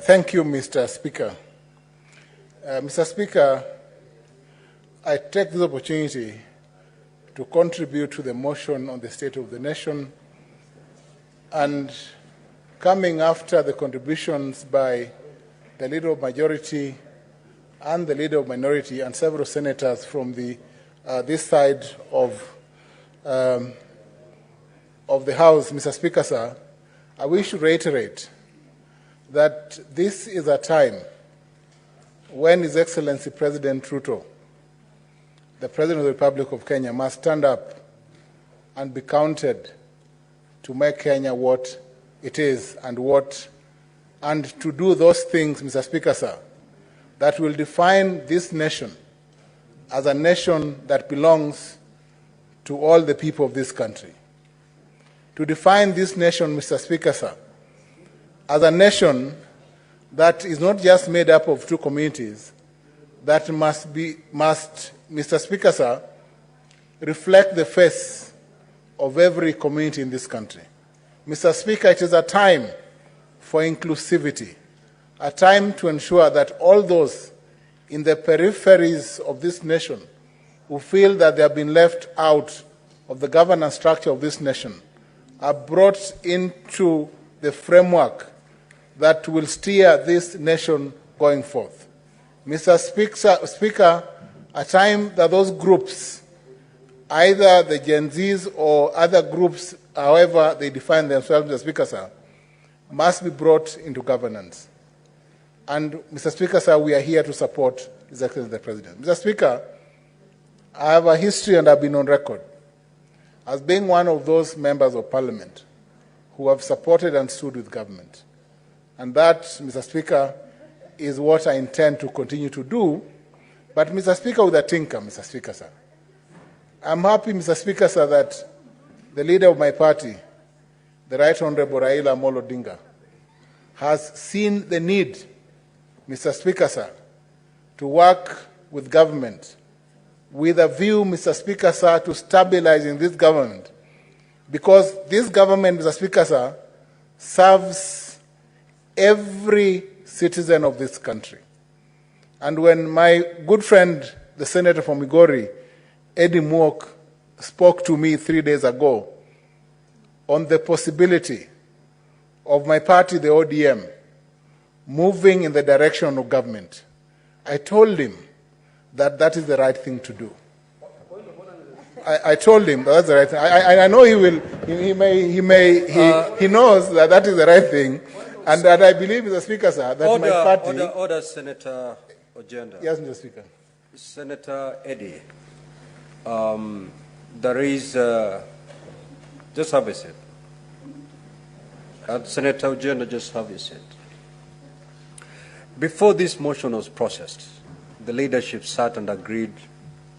Thank you, Mr. Speaker. Mr. Speaker, I take this opportunity to contribute to the motion on the state of the nation, and coming after the contributions by the Leader of Majority and the Leader of Minority and several senators from this side of the House, Mr. Speaker, sir, I wish to reiterate that this is a time when His Excellency President Ruto, the President of the Republic of Kenya, must stand up and be counted to make Kenya what it is and to do those things, Mr. Speaker, sir, that will define this nation as a nation that belongs to all the people of this country. To define this nation, Mr. Speaker, sir, as a nation that is not just made up of two communities, that must, Mr. Speaker, sir, reflect the face of every community in this country. Mr. Speaker, it is a time for inclusivity, a time to ensure that all those in the peripheries of this nation who feel that they have been left out of the governance structure of this nation are brought into the framework that will steer this nation going forth. Mr. Speaker, a time that those groups, either the Gen Zs or other groups, however they define themselves, Mr. Speaker, sir, must be brought into governance. And, Mr. Speaker, sir, we are here to support His Excellency the President. Mr. Speaker, I have a history and I've been on record as being one of those members of Parliament who have supported and stood with government. And that, Mr. Speaker, is what I intend to continue to do. But, Mr. Speaker, with a tinker, Mr. Speaker, sir. I'm happy, Mr. Speaker, sir, that the leader of my party, the Right Honorable Raila Odinga, has seen the need, Mr. Speaker, sir, to work with government with a view, Mr. Speaker, sir, to stabilizing this government. Because this government, Mr. Speaker, sir, serves every citizen of this country. And when my good friend, the Senator from Migori, Eddie Mwok, spoke to me 3 days ago on the possibility of my party, the ODM, moving in the direction of government, I told him that that is the right thing to do. I told him that's the right thing. I know he will. He knows that that is the right thing, and that I believe, Mr. Speaker, sir, that my party. Order, Senator Ojienda. Yes, Mr. Speaker. Senator Eddie, there is just have a seat. Senator Ojienda, just have a seat. Before this motion was processed, the leadership sat and agreed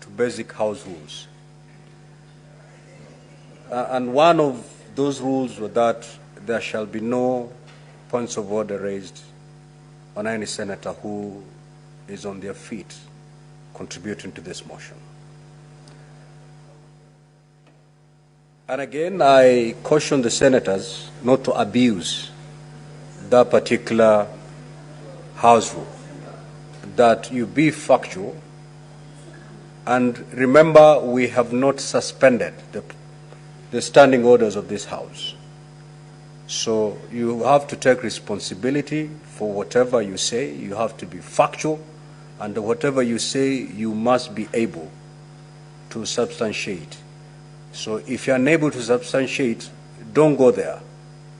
to basic house rules. And one of those rules was that there shall be no points of order raised on any senator who is on their feet contributing to this motion. And again, I caution the senators not to abuse that particular house rule, that you be factual, and remember we have not suspended the standing orders of this House. So you have to take responsibility for whatever you say. You have to be factual, and whatever you say, you must be able to substantiate. So if you're unable to substantiate, don't go there.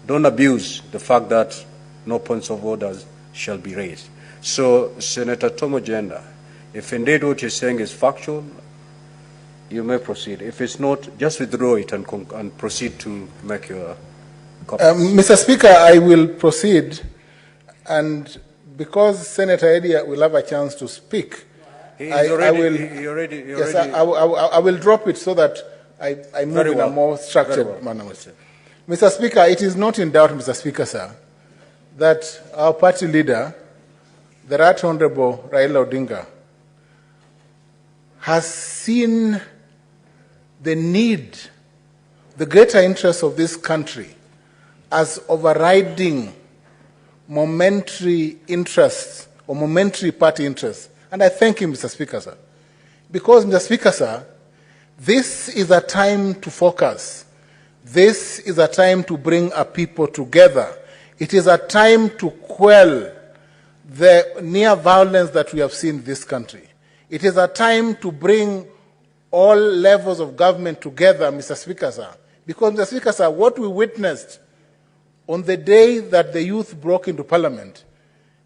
Don't abuse the fact that no points of orders shall be raised. So, Senator Ojienda, if indeed what you're saying is factual, you may proceed. If it's not, just withdraw it and proceed to make your copy. Mr. Speaker, I will proceed, and because Senator Eddie will have a chance to speak, I will drop it so that I move in a more structured manner. Mr. Speaker, it is not in doubt, Mr. Speaker, sir, that our party leader, the Right Honorable Raila Odinga, has seen the need, the greater interest of this country as overriding momentary interests or momentary party interests. And I thank him, Mr. Speaker, sir. Because, Mr. Speaker, sir, this is a time to focus. This is a time to bring our people together. It is a time to quell the near violence that we have seen in this country. It is a time to bring all levels of government together, Mr. Speaker, sir. Because, Mr. Speaker, sir, what we witnessed on the day that the youth broke into Parliament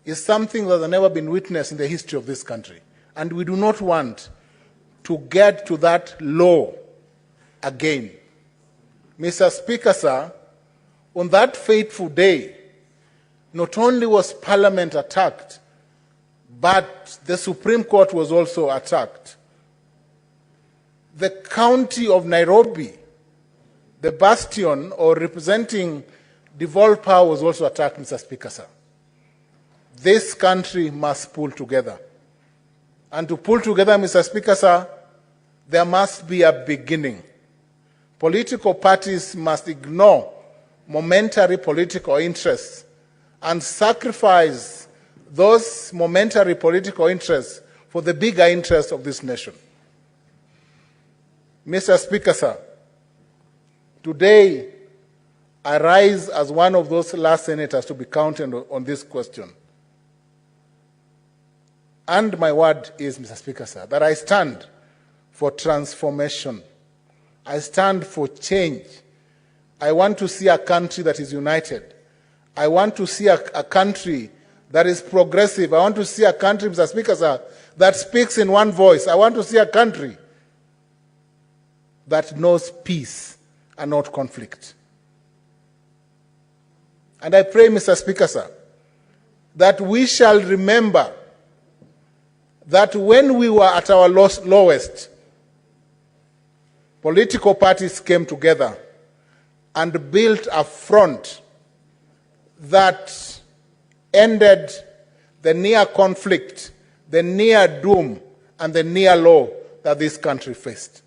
is something that has never been witnessed in the history of this country. And we do not want to get to that low again. Mr. Speaker, sir, on that fateful day, not only was Parliament attacked, but the Supreme Court was also attacked. The county of Nairobi, the bastion or representing devolved power, was also attacked, Mr. Speaker, sir. This country must pull together. And to pull together, Mr. Speaker, sir, there must be a beginning. Political parties must ignore momentary political interests and sacrifice those momentary political interests for the bigger interests of this nation. Mr. Speaker, sir, today I rise as one of those last senators to be counted on this question. And my word is, Mr. Speaker, sir, that I stand for transformation. I stand for change. I want to see a country that is united. I want to see a country that is progressive. I want to see a country, Mr. Speaker, sir, that speaks in one voice. I want to see a country that knows peace and not conflict. And I pray, Mr. Speaker, sir, that we shall remember that when we were at our lowest, political parties came together and built a front that ended the near conflict, the near doom, and the near low that this country faced.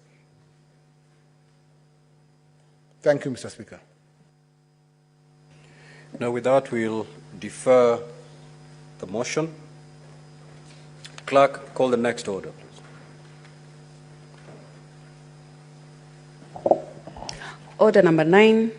Thank you, Mr. Speaker. Now, with that, we'll defer the motion. Clerk, call the next order, please. Order number 9.